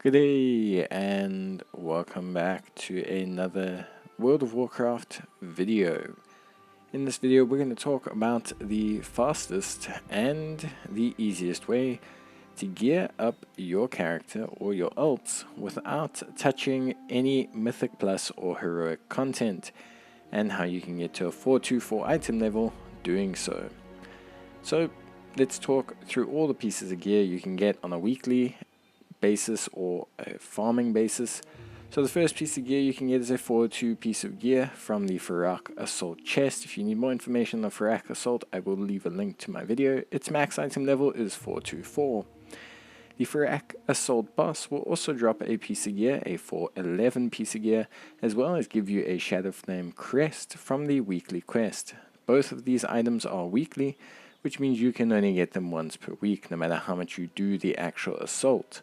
Good day and welcome back to another World of Warcraft video. In this video we're going to talk about the fastest and the easiest way to gear up your character or your alts without touching any Mythic Plus or Heroic content, and how you can get to a 424 item level doing so. So let's talk through all the pieces of gear you can get on a weekly basis or a farming basis. So the first piece of gear you can get is a 402 piece of gear from the Farak Assault chest. If you need more information on the Farak Assault, I will leave a link to my video. Its max item level is 424. The Farak Assault boss will also drop a piece of gear, a 411 piece of gear, as well as give you a Shadow Flame crest from the weekly quest. Both of these items are weekly, which means you can only get them once per week, no matter how much you do the actual assault.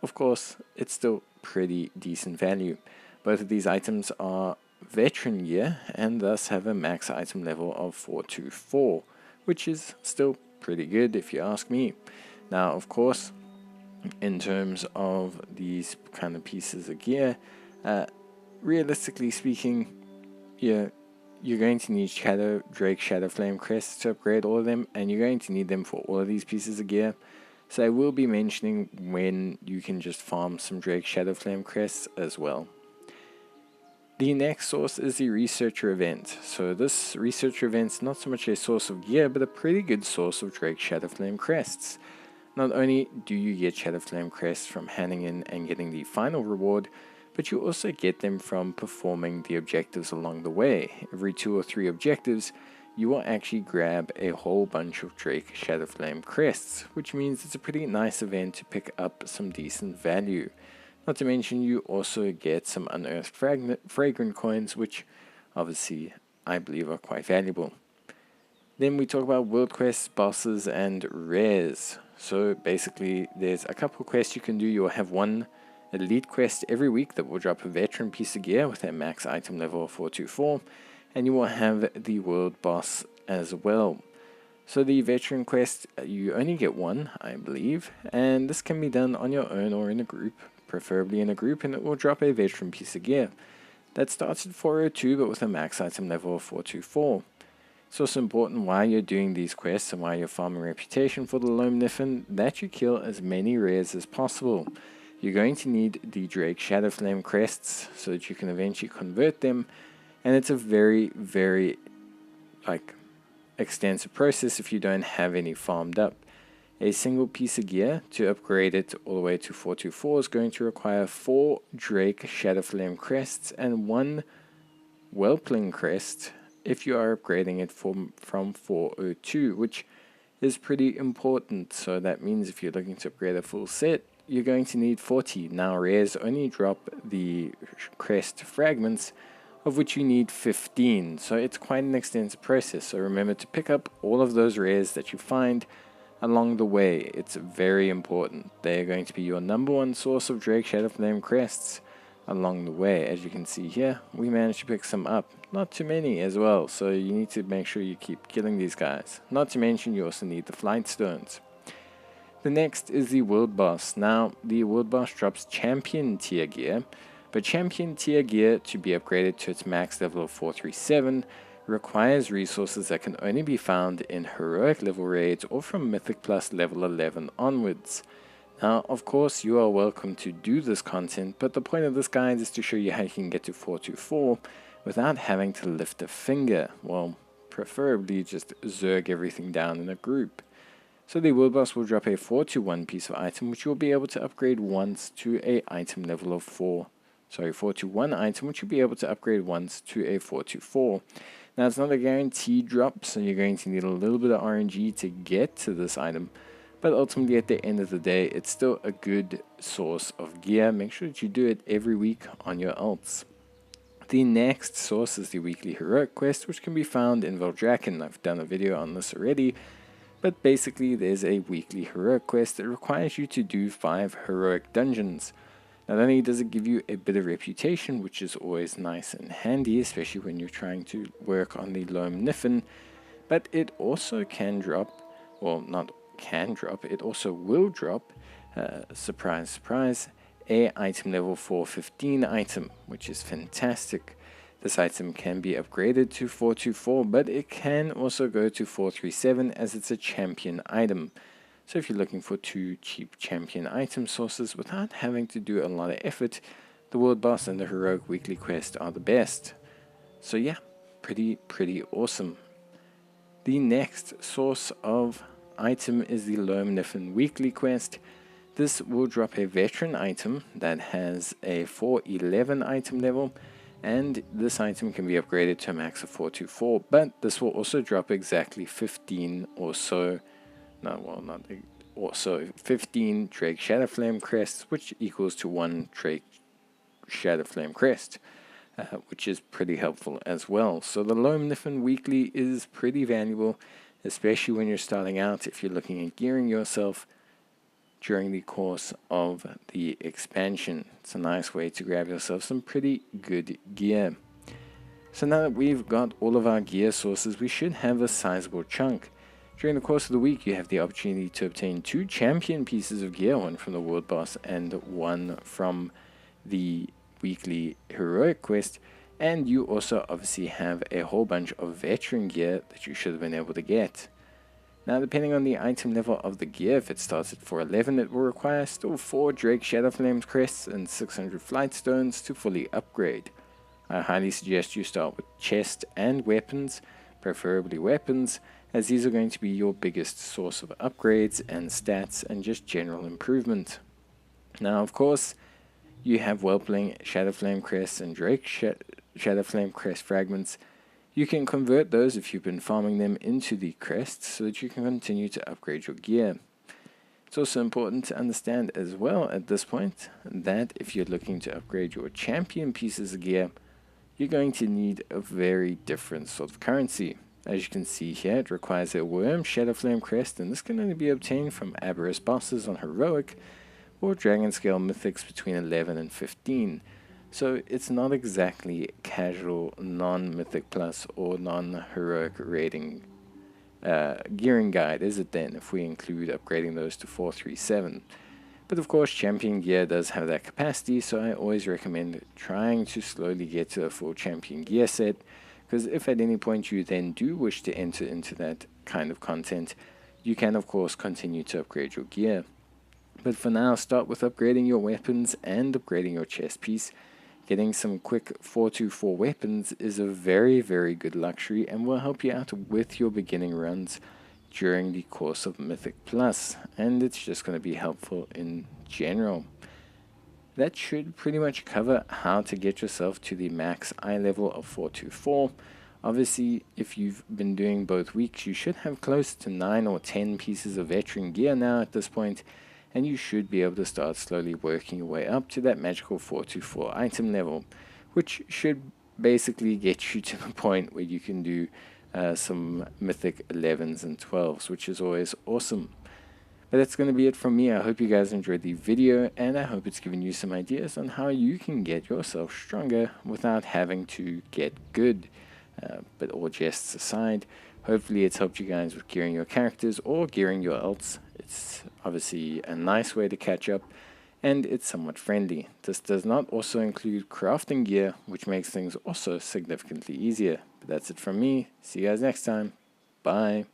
Of course, it's still pretty decent value. Both of these items are veteran gear and thus have a max item level of 424, which is still pretty good if you ask me. Now, of course, in terms of these kind of pieces of gear, realistically speaking, you're going to need Drake Shadow Flame crests to upgrade all of them, and you're going to need them for all of these pieces of gear. So I will be mentioning when you can just farm some Drake Shadow Flame crests as well. The next source is the Researcher event. So this Researcher event is not so much a source of gear, but a pretty good source of Drake Shadow Flame crests. Not only do you get Shadow Flame crests from handing in and getting the final reward, but you also get them from performing the objectives along the way. Every 2 or 3 objectives, you will actually grab a whole bunch of Drake Shadow Flame crests, which means it's a pretty nice event to pick up some decent value. Not to mention you also get some unearthed fragrant coins, which obviously I believe are quite valuable. Then we talk about world quests, bosses, and rares. So basically there's a couple of quests you can do. You'll have one elite quest every week that will drop a veteran piece of gear with a max item level of 424. And you will have the world boss as well. So the veteran quest, you only get one, I believe, and this can be done on your own or in a group, preferably in a group, and it will drop a veteran piece of gear. That starts at 402 but with a max item level of 424. It's also important while you're doing these quests and while you're farming reputation for the Loam Niffen that you kill as many rares as possible. You're going to need the Drake Shadow Flame crests so that you can eventually convert them. And it's a very, very extensive process if you don't have any farmed up. A single piece of gear to upgrade it all the way to 424 is going to require 4 Drake Shadow Flame crests and 1 Whelpling crest if you are upgrading it from 402, which is pretty important. So that means if you're looking to upgrade a full set, you're going to need 40. Now rares only drop the crest fragments, of which you need 15, so it's quite an extensive process. So remember to pick up all of those rares that you find along the way. It's very important. They are going to be your #1 source of Drake Shadow Flame crests along the way. As you can see here, we managed to pick some up. Not too many as well, so you need to make sure you keep killing these guys. Not to mention you also need the flight stones. The next is the world boss. Now the world boss drops champion tier gear, but champion tier gear to be upgraded to its max level of 437 requires resources that can only be found in heroic level raids or from Mythic Plus level 11 onwards. Now of course you are welcome to do this content, but the point of this guide is to show you how you can get to 424 without having to lift a finger. Well, preferably just zerg everything down in a group. So the world boss will drop a 421 piece of item, which you will be able to upgrade once to a item level of 421 item, which you'll be able to upgrade once to a 424. Now it's not a guaranteed drop, so you're going to need a little bit of RNG to get to this item, but ultimately at the end of the day, it's still a good source of gear. Make sure that you do it every week on your alts. The next source is the weekly heroic quest, which can be found in Veldraken. I've done a video on this already, but basically there's a weekly heroic quest that requires you to do 5 heroic dungeons. Not only does it give you a bit of reputation, which is always nice and handy, especially when you're trying to work on the Loam Niffen, but it also can drop, well, not can drop, it also will drop, surprise, surprise, a item level 415 item, which is fantastic. This item can be upgraded to 424, but it can also go to 437 as it's a champion item. So if you're looking for 2 cheap champion item sources without having to do a lot of effort, the World Boss and the Heroic Weekly Quest are the best. So yeah, pretty awesome. The next source of item is the Loam Niffen Weekly Quest. This will drop a veteran item that has a 411 item level, and this item can be upgraded to a max of 424, but this will also drop exactly 15 or so, 15 Drake Shadowflame crests, which equals to 1 Drake Shadowflame crest, which is pretty helpful as well. So the Loam Niffen Weekly is pretty valuable, especially when you're starting out, if you're looking at gearing yourself during the course of the expansion. It's a nice way to grab yourself some pretty good gear. So now that we've got all of our gear sources, we should have a sizable chunk. During the course of the week, you have the opportunity to obtain 2 champion pieces of gear, one from the World Boss and one from the weekly heroic quest, and you also obviously have a whole bunch of veteran gear that you should have been able to get. Now, depending on the item level of the gear, if it starts at 411, it will require still 4 Drake Shadowflames crests and 600 flight stones to fully upgrade. I highly suggest you start with chest and weapons, preferably weapons, as these are going to be your biggest source of upgrades and stats and just general improvement. Now, of course, you have Whelpling Shadowflame crests and Drake Shadowflame crest fragments. You can convert those if you've been farming them into the crests so that you can continue to upgrade your gear. It's also important to understand as well at this point that if you're looking to upgrade your champion pieces of gear, you're going to need a very different sort of currency. As you can see here, it requires a Worm Shadowflame crest, and this can only be obtained from Aberrus bosses on Heroic, or Dragon Scale Mythics between 11 and 15. So it's not exactly casual non-Mythic Plus or non-Heroic rating gearing guide, is it then, if we include upgrading those to 437. But of course, champion gear does have that capacity, so I always recommend trying to slowly get to a full champion gear set, because if at any point you then do wish to enter into that kind of content, you can of course continue to upgrade your gear. But for now, start with upgrading your weapons and upgrading your chest piece. Getting some quick 424 weapons is a very good luxury and will help you out with your beginning runs during the course of Mythic Plus, and it's just going to be helpful in general. That should pretty much cover how to get yourself to the max eye level of 424. Obviously, if you've been doing both weeks, you should have close to 9 or 10 pieces of veteran gear now at this point, and you should be able to start slowly working your way up to that magical 424 item level, which should basically get you to the point where you can do some mythic 11s and 12s, which is always awesome. But that's going to be it from me. I hope you guys enjoyed the video, and I hope it's given you some ideas on how you can get yourself stronger without having to get good. But all jests aside, hopefully it's helped you guys with gearing your characters or gearing your ults. It's obviously a nice way to catch up, and it's somewhat friendly. This does not also include crafting gear, which makes things also significantly easier. But that's it from me. See you guys next time. Bye.